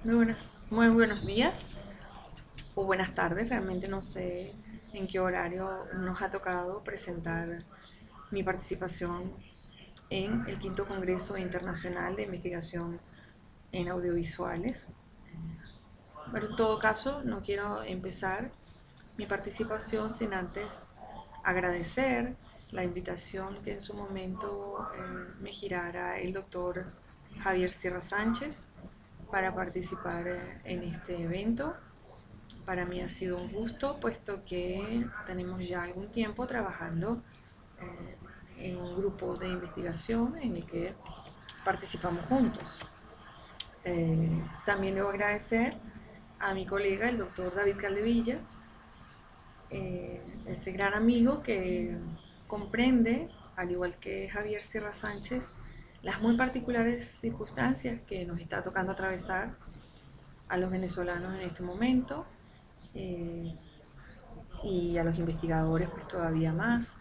Muy buenos días o buenas tardes, realmente no sé en qué horario nos ha tocado presentar mi participación en el quinto Congreso Internacional de Investigación en Audiovisuales. Pero en todo caso, no quiero empezar mi participación sin antes agradecer la invitación que en su momento me girara el doctor Javier Sierra Sánchez para participar en este evento. Para mí ha sido un gusto, puesto que tenemos ya algún tiempo trabajando en un grupo de investigación en el que participamos juntos. También debo agradecer a mi colega, el doctor David Caldevilla, ese gran amigo que comprende, al igual que Javier Sierra Sánchez, las muy particulares circunstancias que nos está tocando atravesar a los venezolanos en este momento, eh, y a los investigadores pues todavía más,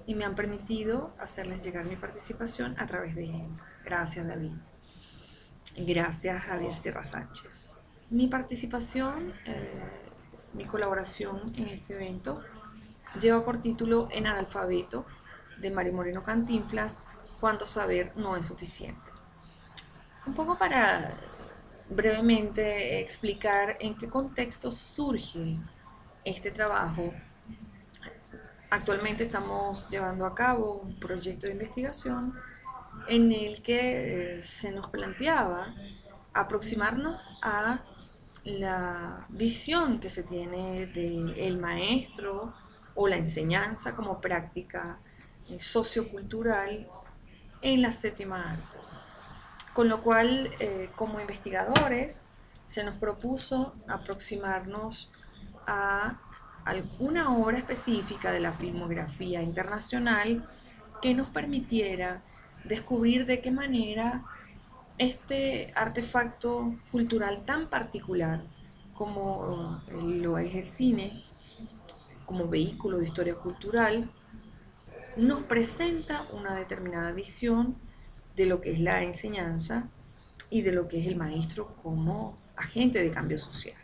y me han permitido hacerles llegar mi participación a través de él. Gracias, David. Gracias, Javier Sierra Sánchez. Mi participación, mi colaboración en este evento lleva por título En analfabeto, de Mario Moreno Cantinflas, Cuánto saber no es suficiente. Un poco para brevemente explicar en qué contexto surge este trabajo. Actualmente estamos llevando a cabo un proyecto de investigación en el que se nos planteaba aproximarnos a la visión que se tiene del maestro o la enseñanza como práctica sociocultural en la séptima arte. Con lo cual, como investigadores, se nos propuso aproximarnos a alguna obra específica de la filmografía internacional que nos permitiera descubrir de qué manera este artefacto cultural tan particular como lo es el cine, como vehículo de historia cultural, nos presenta una determinada visión de lo que es la enseñanza y de lo que es el maestro como agente de cambio social.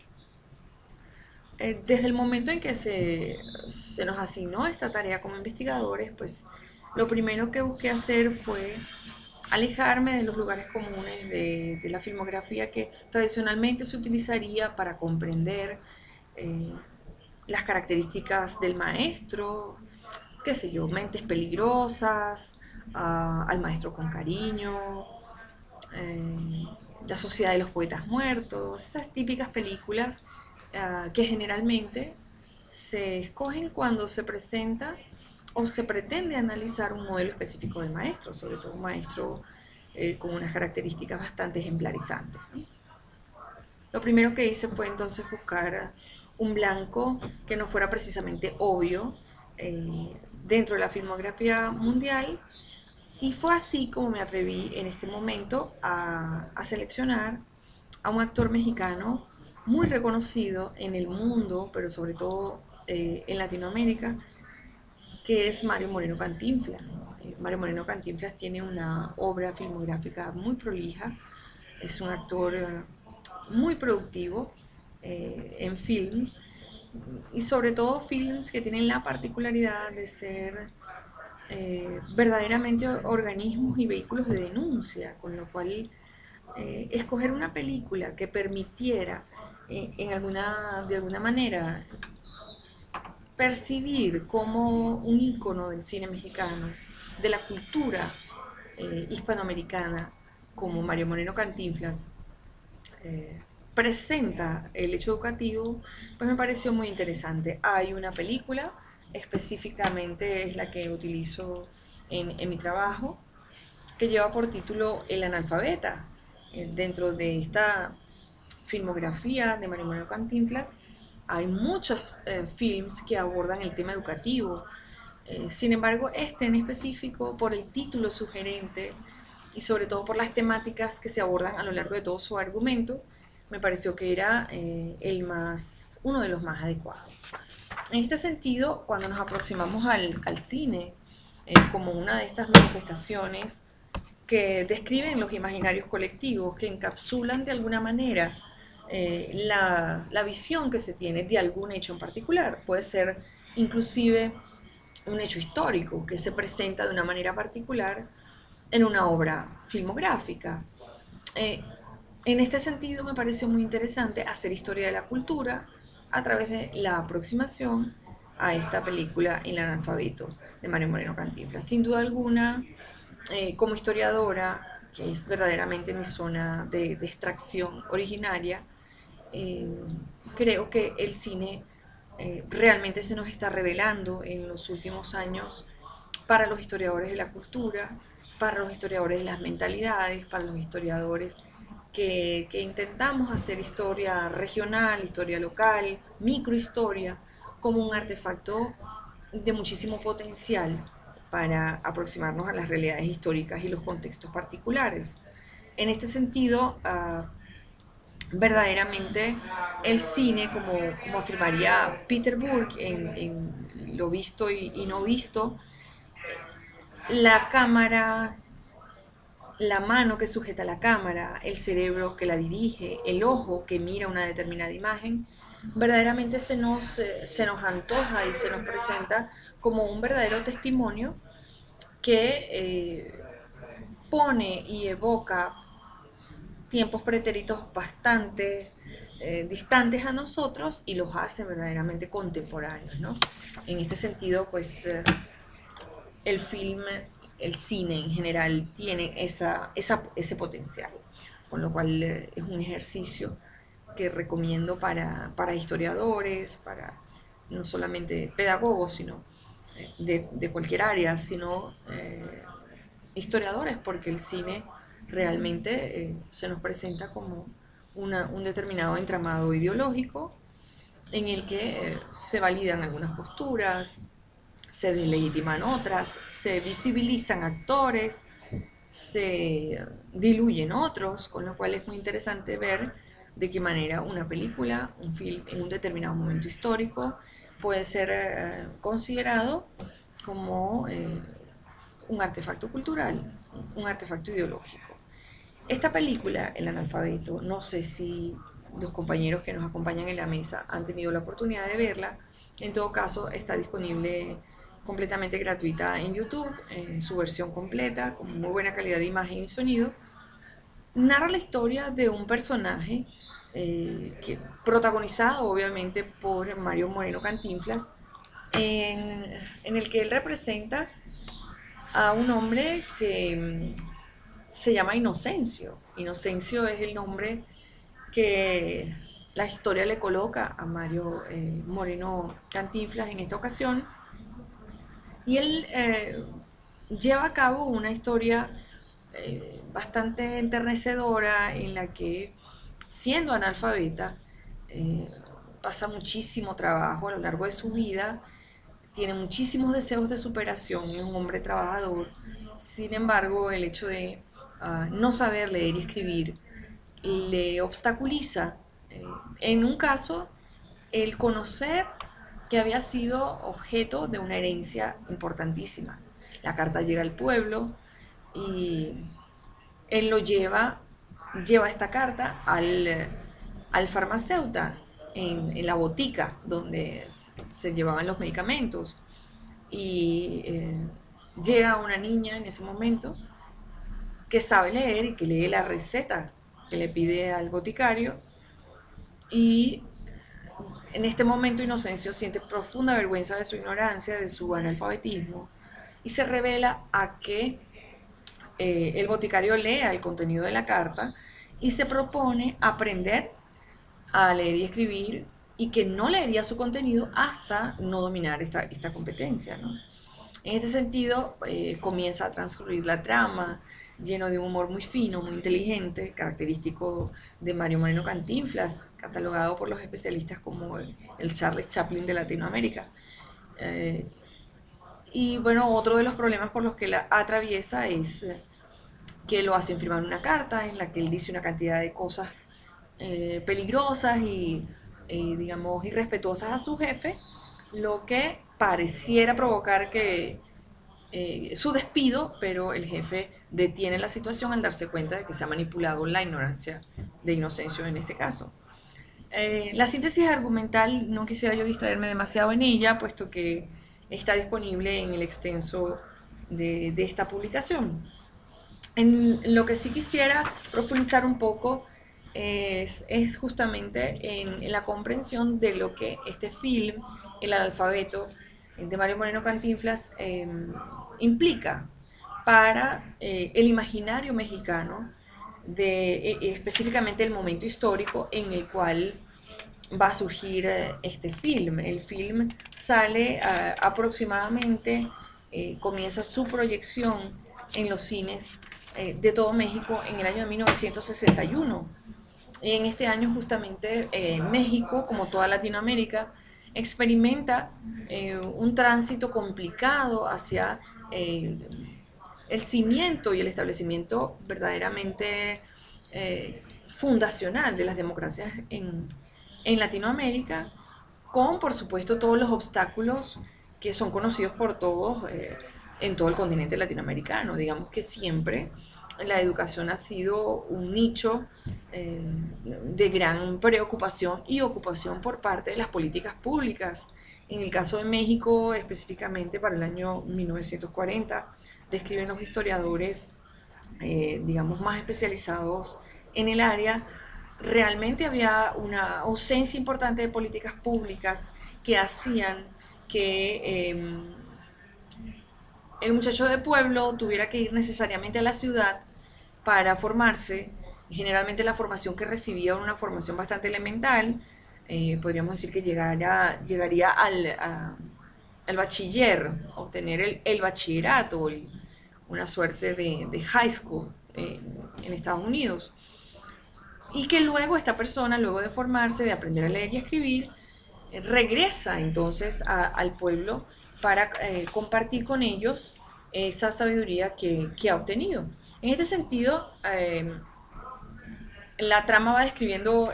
Desde el momento en que se nos asignó esta tarea como investigadores, pues lo primero que busqué hacer fue alejarme de los lugares comunes de la filmografía que tradicionalmente se utilizaría para comprender eh, las características del maestro, qué sé yo, mentes peligrosas, al maestro con cariño, eh, la sociedad de los poetas muertos, esas típicas películas que generalmente se escogen cuando se presenta o se pretende analizar un modelo específico de maestro, sobre todo un maestro con unas características bastante ejemplarizantes, ¿no? Lo primero que hice fue entonces buscar un blanco que no fuera precisamente obvio dentro de la filmografía mundial, y fue así como me atreví en este momento a seleccionar a un actor mexicano muy reconocido en el mundo, pero sobre todo en Latinoamérica, que es Mario Moreno Cantinflas. Mario Moreno Cantinflas tiene una obra filmográfica muy prolija, es un actor muy productivo en films, y sobre todo films que tienen la particularidad de ser verdaderamente organismos y vehículos de denuncia, con lo cual escoger una película que permitiera de alguna manera percibir como un ícono del cine mexicano, de la cultura hispanoamericana, como Mario Moreno Cantinflas presenta el hecho educativo, pues me pareció muy interesante. Hay una película, específicamente es la que utilizo en mi trabajo, que lleva por título El analfabeta. Dentro de esta filmografía de Mario Moreno Cantinflas hay muchos films que abordan el tema educativo. Sin embargo, este en específico, por el título sugerente y sobre todo por las temáticas que se abordan a lo largo de todo su argumento, me pareció que era uno de los más adecuados. En este sentido, cuando nos aproximamos al cine como una de estas manifestaciones que describen los imaginarios colectivos, que encapsulan de alguna manera la visión que se tiene de algún hecho en particular. Puede ser inclusive un hecho histórico que se presenta de una manera particular en una obra filmográfica. Eh, en este sentido me pareció muy interesante hacer historia de la cultura a través de la aproximación a esta película El analfabeto de Mario Moreno Cantinflas. Sin duda alguna, como historiadora, que es verdaderamente mi zona de extracción originaria, eh, creo que el cine realmente se nos está revelando en los últimos años para los historiadores de la cultura, para los historiadores de las mentalidades, para los historiadores que intentamos hacer historia regional, historia local, microhistoria, como un artefacto de muchísimo potencial para aproximarnos a las realidades históricas y los contextos particulares. En este sentido, verdaderamente el cine, como afirmaría Peter Burke en Lo visto y no visto, la cámara, la mano que sujeta la cámara, el cerebro que la dirige, el ojo que mira una determinada imagen, verdaderamente se nos antoja y se nos presenta como un verdadero testimonio que pone y evoca tiempos pretéritos bastante distantes a nosotros y los hace verdaderamente contemporáneos, ¿no? En este sentido, pues el film, el cine en general tiene ese potencial, con lo cual es un ejercicio que recomiendo para historiadores, para no solamente pedagogos, sino de cualquier área, sino historiadores, porque el cine realmente se nos presenta como un determinado entramado ideológico en el que se validan algunas posturas, se deslegitiman otras, se visibilizan actores, se diluyen otros, con lo cual es muy interesante ver de qué manera una película, un film en un determinado momento histórico puede ser considerado como un artefacto cultural, un artefacto ideológico. Esta película, El analfabeto, no sé si los compañeros que nos acompañan en la mesa han tenido la oportunidad de verla. En todo caso, está disponible completamente gratuita en YouTube, en su versión completa, con muy buena calidad de imagen y sonido. Narra la historia de un personaje protagonizado obviamente por Mario Moreno Cantinflas, en el que él representa a un hombre que se llama Inocencio. Inocencio es el nombre que la historia le coloca a Mario Moreno Cantinflas en esta ocasión. Y él lleva a cabo una historia bastante enternecedora en la que, siendo analfabeta, eh, pasa muchísimo trabajo a lo largo de su vida, tiene muchísimos deseos de superación, es un hombre trabajador. Sin embargo, el hecho de no saber leer y escribir le obstaculiza, eh, en un caso, el conocer que había sido objeto de una herencia importantísima. La carta llega al pueblo y él lleva esta carta al farmacéutico en la botica donde se llevaban los medicamentos. Y llega una niña en ese momento que sabe leer y que lee la receta que le pide al boticario. Y en este momento Inocencio siente profunda vergüenza de su ignorancia, de su analfabetismo, y se revela a que el boticario lea el contenido de la carta y se propone aprender a leer y escribir y que no leería su contenido hasta no dominar esta competencia, ¿no? En este sentido, comienza a transcurrir la trama, lleno de un humor muy fino, muy inteligente, característico de Mario Moreno Cantinflas, catalogado por los especialistas como el Charles Chaplin de Latinoamérica. Eh, y bueno, otro de los problemas por los que la atraviesa es que lo hacen firmar una carta en la que él dice una cantidad de cosas peligrosas y, digamos, irrespetuosas a su jefe, lo que pareciera provocar que su despido, pero el jefe detiene la situación al darse cuenta de que se ha manipulado la ignorancia de Inocencio en este caso. La síntesis argumental no quisiera yo distraerme demasiado en ella, puesto que está disponible en el extenso de esta publicación. En lo que sí quisiera profundizar un poco es justamente en la comprensión de lo que este film, El Alfabeto, de Mario Moreno Cantinflas, implica para el imaginario mexicano de específicamente el momento histórico en el cual va a surgir este film. El film sale aproximadamente, comienza su proyección en los cines de todo México en el año de 1961. Y en este año justamente México, como toda Latinoamérica, experimenta un tránsito complicado hacia el cimiento y el establecimiento verdaderamente fundacional de las democracias en Latinoamérica, con por supuesto todos los obstáculos que son conocidos por todos en todo el continente latinoamericano. Digamos que siempre la educación ha sido un nicho de gran preocupación y ocupación por parte de las políticas públicas. En el caso de México, específicamente para el año 1940, describen los historiadores, digamos, más especializados en el área, realmente había una ausencia importante de políticas públicas que hacían que el muchacho de pueblo tuviera que ir necesariamente a la ciudad para formarse. Generalmente la formación que recibía era una formación bastante elemental, podríamos decir que llegaría al bachiller, obtener el bachillerato, una suerte de high school en Estados Unidos. Y que luego esta persona, luego de formarse, de aprender a leer y a escribir, regresa entonces al pueblo para compartir con ellos esa sabiduría que ha obtenido. En este sentido, la trama va describiendo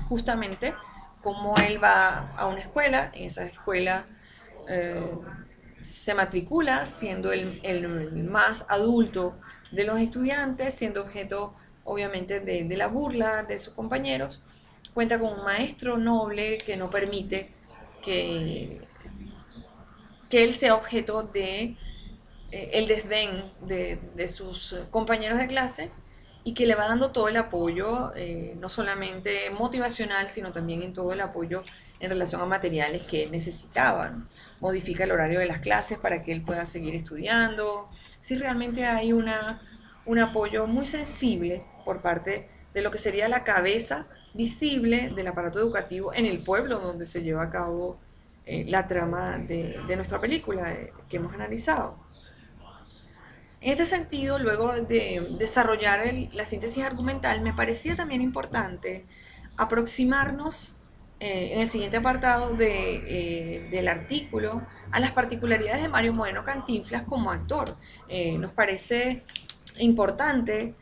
justamente cómo él va a una escuela, en esa escuela eh, se matricula siendo el más adulto de los estudiantes, siendo objeto obviamente de la burla de sus compañeros, cuenta con un maestro noble que no permite que, que él sea objeto de el desdén de sus compañeros de clase y que le va dando todo el apoyo, no solamente motivacional, sino también en todo el apoyo en relación a materiales que él necesitaba, ¿no? Modifica el horario de las clases para que él pueda seguir estudiando. Sí, realmente hay un apoyo muy sensible por parte de lo que sería la cabeza visible del aparato educativo en el pueblo donde se lleva a cabo la trama de nuestra película que hemos analizado. En este sentido, luego de desarrollar la síntesis argumental, me parecía también importante aproximarnos en el siguiente apartado del artículo a las particularidades de Mario Moreno Cantinflas como actor. Nos parece importante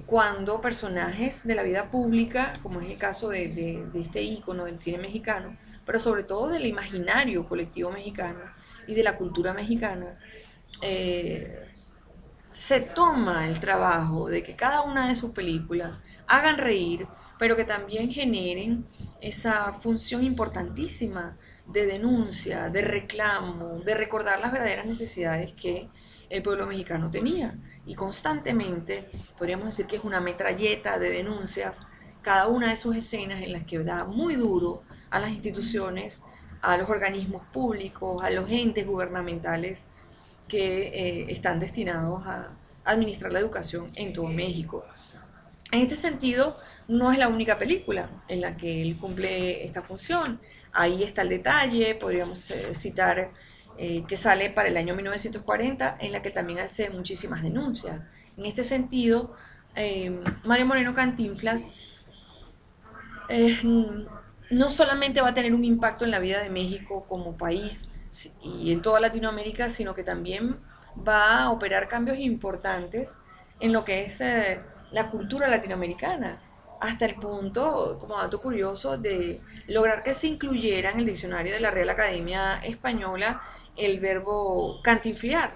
cuando personajes de la vida pública, como es el caso de este ícono del cine mexicano, pero sobre todo del imaginario colectivo mexicano y de la cultura mexicana, eh, se toma el trabajo de que cada una de sus películas hagan reír, pero que también generen esa función importantísima de denuncia, de reclamo, de recordar las verdaderas necesidades que el pueblo mexicano tenía. Y constantemente, podríamos decir que es una metralleta de denuncias, cada una de sus escenas en las que da muy duro a las instituciones, a los organismos públicos, a los entes gubernamentales que están destinados a administrar la educación en todo México. En este sentido, no es la única película en la que él cumple esta función. Ahí está el detalle, podríamos citar que sale para el año 1940, en la que también hace muchísimas denuncias. En este sentido, Mario Moreno Cantinflas eh, no solamente va a tener un impacto en la vida de México como país y en toda Latinoamérica, sino que también va a operar cambios importantes en lo que es la cultura latinoamericana, hasta el punto, como dato curioso, de lograr que se incluyera en el diccionario de la Real Academia Española el verbo cantinflear,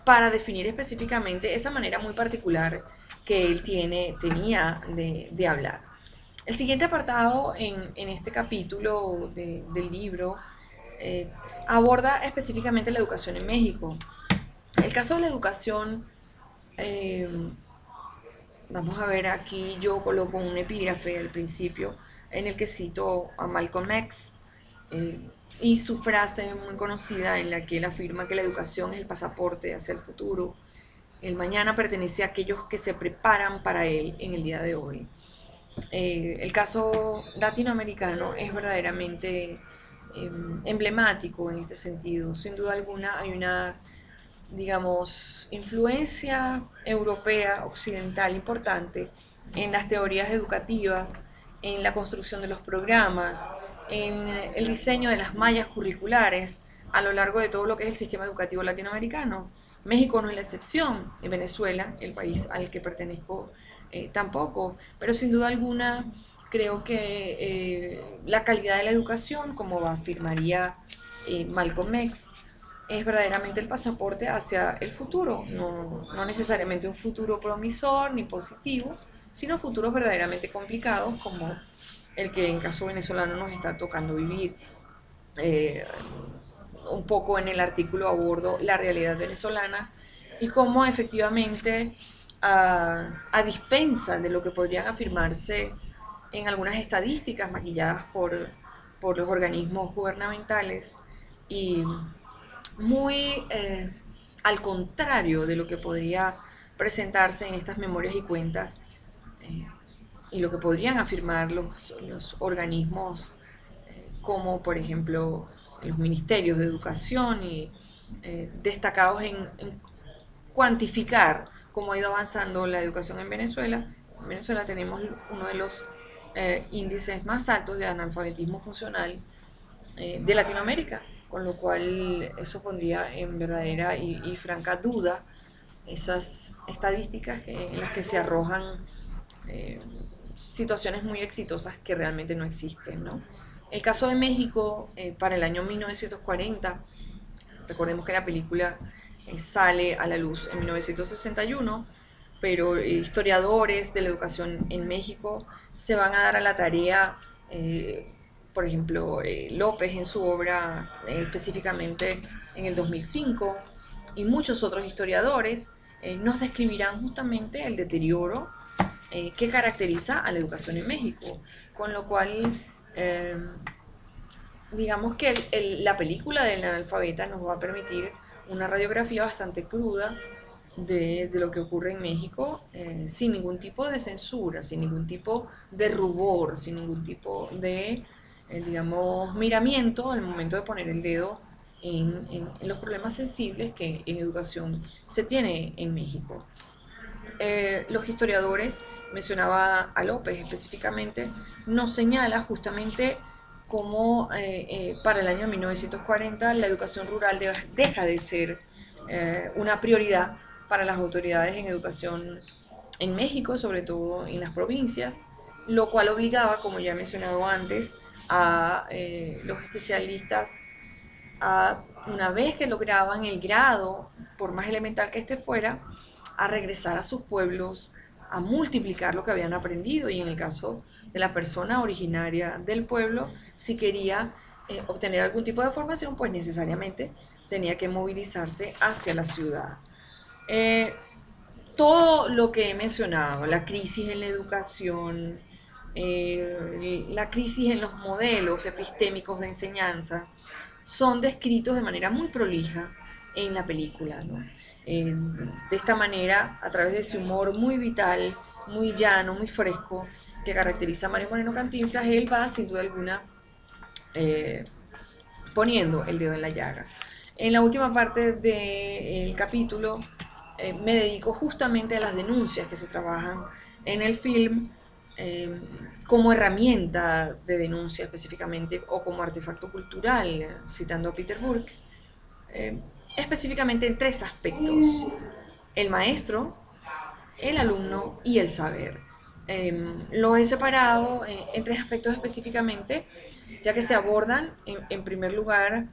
para definir específicamente esa manera muy particular que él tenía de hablar. El siguiente apartado en este capítulo del libro eh, aborda específicamente la educación en México. El caso de la educación, eh, vamos a ver, aquí yo coloco un epígrafe al principio en el que cito a Malcolm X eh, y su frase muy conocida en la que él afirma que la educación es el pasaporte hacia el futuro. El mañana pertenece a aquellos que se preparan para él en el día de hoy. El caso latinoamericano es verdaderamente emblemático en este sentido. Sin duda alguna hay una, digamos, influencia europea, occidental importante en las teorías educativas, en la construcción de los programas, en el diseño de las mallas curriculares a lo largo de todo lo que es el sistema educativo latinoamericano. México no es la excepción, en Venezuela, el país al que pertenezco, tampoco, pero sin duda alguna creo que la calidad de la educación, como afirmaría Malcolm X, es verdaderamente el pasaporte hacia el futuro, no necesariamente un futuro promisor ni positivo, sino futuros verdaderamente complicados como el que en caso venezolano nos está tocando vivir. Eh, un poco en el artículo abordo la realidad venezolana y cómo efectivamente a dispensa de lo que podrían afirmarse en algunas estadísticas maquilladas por los organismos gubernamentales y muy al contrario de lo que podría presentarse en estas memorias y cuentas eh, y lo que podrían afirmar los organismos como por ejemplo los ministerios de educación y destacados en cuantificar cómo ha ido avanzando la educación en Venezuela. En Venezuela tenemos uno de los índices más altos de analfabetismo funcional de Latinoamérica, con lo cual eso pondría en verdadera y franca duda esas estadísticas en las que se arrojan eh, situaciones muy exitosas que realmente no existen, ¿no? El caso de México, para el año 1940, recordemos que la película sale a la luz en 1961, pero historiadores de la educación en México se van a dar a la tarea, por ejemplo, López en su obra específicamente en el 2005, y muchos otros historiadores nos describirán justamente el deterioro que caracteriza a la educación en México, con lo cual eh, digamos que la película del analfabeta nos va a permitir una radiografía bastante cruda de lo que ocurre en México, sin ningún tipo de censura, sin ningún tipo de rubor, sin ningún tipo de, digamos, miramiento al momento de poner el dedo en los problemas sensibles que en educación se tiene en México. Los historiadores, mencionaba a López específicamente, nos señala justamente cómo para el año 1940 la educación rural deja de ser una prioridad para las autoridades en educación en México, sobre todo en las provincias, lo cual obligaba, como ya he mencionado antes, a los especialistas a, una vez que lograban el grado, por más elemental que este fuera, a regresar a sus pueblos, a multiplicar lo que habían aprendido y en el caso de la persona originaria del pueblo, si quería obtener algún tipo de formación, pues necesariamente tenía que movilizarse hacia la ciudad. Eh, Todo lo que he mencionado, la crisis en la educación, la crisis en los modelos epistémicos de enseñanza, son descritos de manera muy prolija en la película, ¿no? De esta manera, a través de ese humor muy vital, muy llano, muy fresco, que caracteriza a Mario Moreno Cantinflas, él va sin duda alguna eh, poniendo el dedo en la llaga. En la última parte del capítulo me dedico justamente a las denuncias que se trabajan en el film eh, como herramienta de denuncia específicamente o como artefacto cultural, citando a Peter Burke, eh, específicamente en tres aspectos: el maestro, el alumno y el saber. Lo he separado en tres aspectos específicamente, ya que se abordan en primer lugar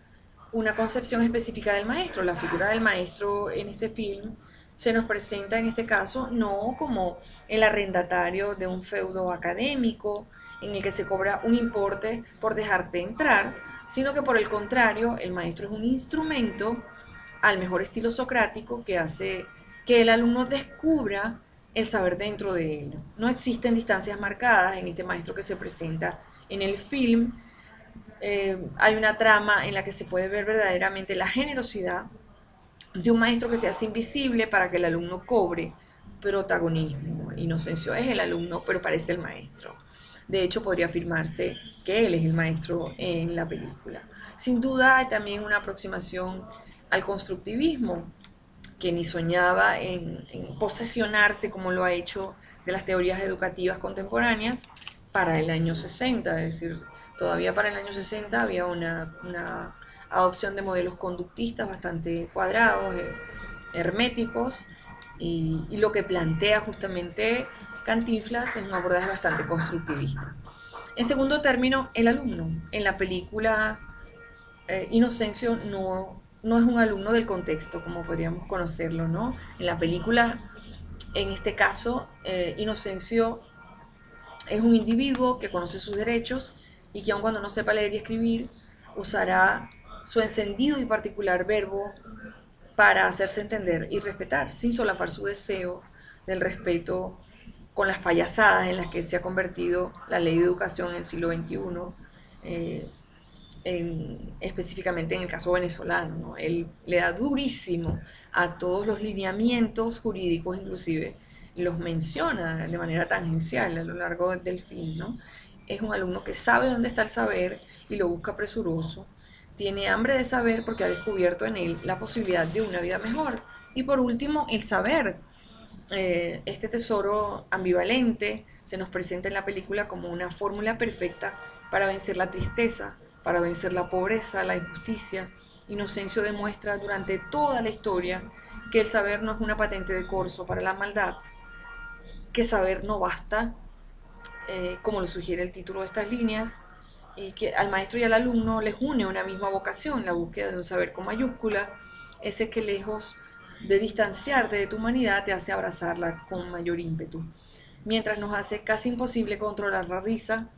una concepción específica del maestro. La figura del maestro en este film se nos presenta en este caso no como el arrendatario de un feudo académico en el que se cobra un importe por dejarte entrar, sino que por el contrario, el maestro es un instrumento al mejor estilo socrático que hace que el alumno descubra el saber dentro de él. No existen distancias marcadas en este maestro que se presenta en el film. Hay una trama en la que se puede ver verdaderamente la generosidad de un maestro que se hace invisible para que el alumno cobre protagonismo. Inocencio es el alumno, pero parece el maestro. De hecho, podría afirmarse que él es el maestro en la película. Sin duda hay también una aproximación al constructivismo, que ni soñaba en posesionarse como lo ha hecho de las teorías educativas contemporáneas para el año 60, es decir, todavía para el año 60 había una adopción de modelos conductistas bastante cuadrados, herméticos, y lo que plantea justamente Cantinflas es un abordaje bastante constructivista. En segundo término, el alumno. En la película Inocencio no es un alumno del contexto, como podríamos conocerlo, ¿no? En la película, en este caso, Inocencio es un individuo que conoce sus derechos y que aun cuando no sepa leer y escribir, usará su encendido y particular verbo para hacerse entender y respetar, sin solapar su deseo del respeto con las payasadas en las que se ha convertido la ley de educación en el siglo XXI, específicamente en el caso venezolano, ¿no? Él le da durísimo a todos los lineamientos jurídicos, inclusive los menciona de manera tangencial a lo largo del film, ¿no? Es un alumno que sabe dónde está el saber y lo busca presuroso, tiene hambre de saber porque ha descubierto en él la posibilidad de una vida mejor. Y por último, el saber. Este tesoro ambivalente se nos presenta en la película como una fórmula perfecta para vencer la tristeza, para vencer la pobreza, la injusticia. Inocencio demuestra durante toda la historia que el saber no es una patente de corso para la maldad, que saber no basta, como lo sugiere el título de estas líneas, y que al maestro y al alumno les une una misma vocación, la búsqueda de un saber con mayúscula, ese que lejos de distanciarte de tu humanidad te hace abrazarla con mayor ímpetu, mientras nos hace casi imposible controlar la risa.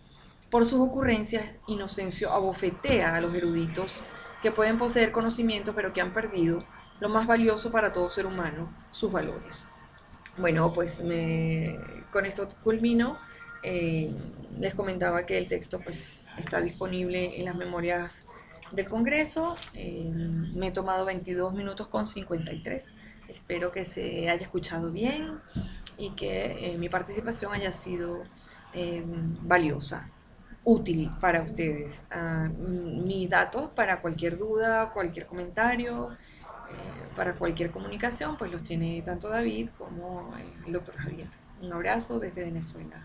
Por sus ocurrencias, Inocencio abofetea a los eruditos que pueden poseer conocimiento pero que han perdido lo más valioso para todo ser humano, sus valores. Bueno, pues con esto culmino. Eh, Les comentaba que el texto pues está disponible en las memorias del Congreso. Me he tomado 22 minutos con 53. Espero que se haya escuchado bien y que mi participación haya sido valiosa, útil para ustedes. Mis datos para cualquier duda, cualquier comentario, para cualquier comunicación, pues los tiene tanto David como el doctor Javier. Un abrazo desde Venezuela.